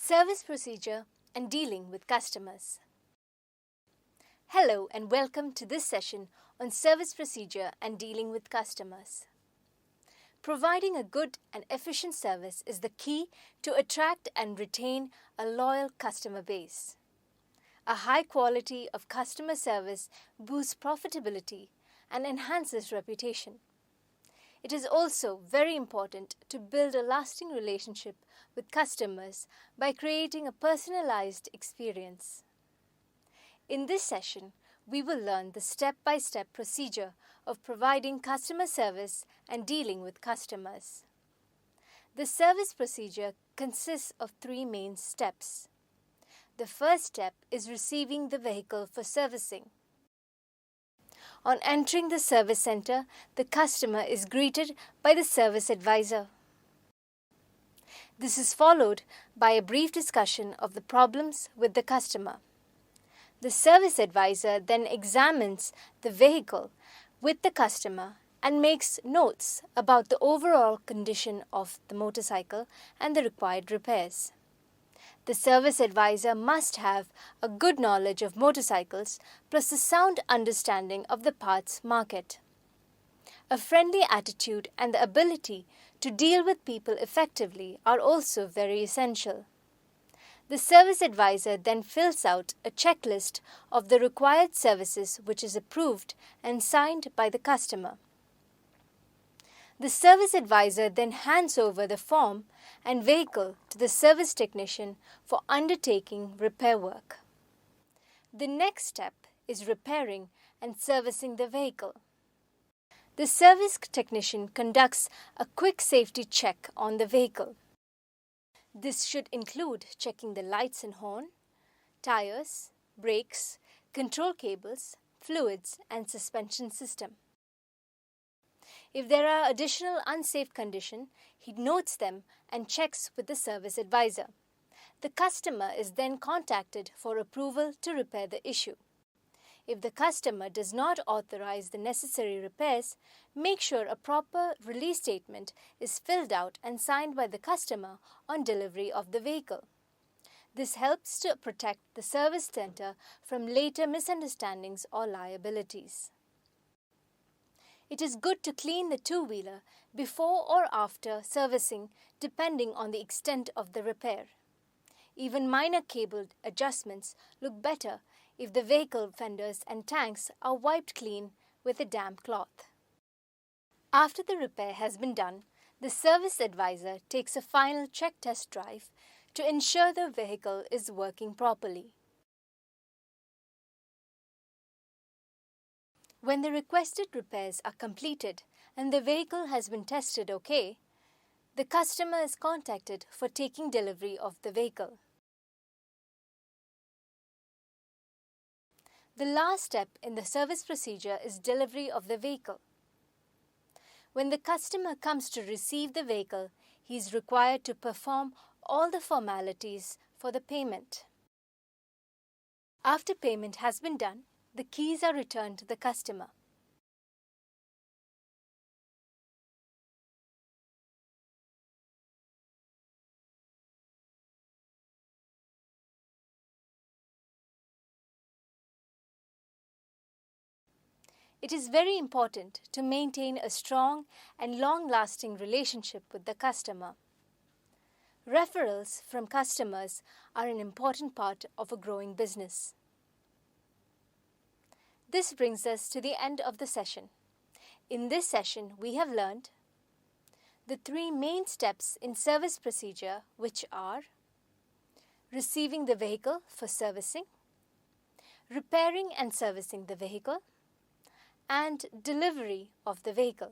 Service procedure and dealing with customers. Hello and welcome to this session on service procedure and dealing with customers. Providing a good and efficient service is the key to attract and retain a loyal customer base. A high quality of customer service boosts profitability and enhances reputation. It is also very important to build a lasting relationship with customers by creating a personalized experience. In this session, we will learn the step-by-step procedure of providing customer service and dealing with customers. The service procedure consists of three main steps. The first step is receiving the vehicle for servicing. On entering the service center, the customer is greeted by the service advisor. This is followed by a brief discussion of the problems with the customer. The service advisor then examines the vehicle with the customer and makes notes about the overall condition of the motorcycle and the required repairs. The service advisor must have a good knowledge of motorcycles plus a sound understanding of the parts market. A friendly attitude and the ability to deal with people effectively are also very essential. The service advisor then fills out a checklist of the required services which is approved and signed by the customer. The service advisor then hands over the form and vehicle to the service technician for undertaking repair work. The next step is repairing and servicing the vehicle. The service technician conducts a quick safety check on the vehicle. This should include checking the lights and horn, tires, brakes, control cables, fluids, and suspension system. If there are additional unsafe conditions, he notes them and checks with the service advisor. The customer is then contacted for approval to repair the issue. If the customer does not authorize the necessary repairs, make sure a proper release statement is filled out and signed by the customer on delivery of the vehicle. This helps to protect the service center from later misunderstandings or liabilities. It is good to clean the two-wheeler before or after servicing depending on the extent of the repair. Even minor cable adjustments look better if the vehicle fenders and tanks are wiped clean with a damp cloth. After the repair has been done, the service advisor takes a final check test drive to ensure the vehicle is working properly. When the requested repairs are completed and the vehicle has been tested okay, the customer is contacted for taking delivery of the vehicle. The last step in the service procedure is delivery of the vehicle. When the customer comes to receive the vehicle, he is required to perform all the formalities for the payment. After payment has been done, the keys are returned to the customer. It is very important to maintain a strong and long-lasting relationship with the customer. Referrals from customers are an important part of a growing business. This brings us to the end of the session. In this session, we have learned the three main steps in service procedure, which are receiving the vehicle for servicing, repairing and servicing the vehicle, and delivery of the vehicle.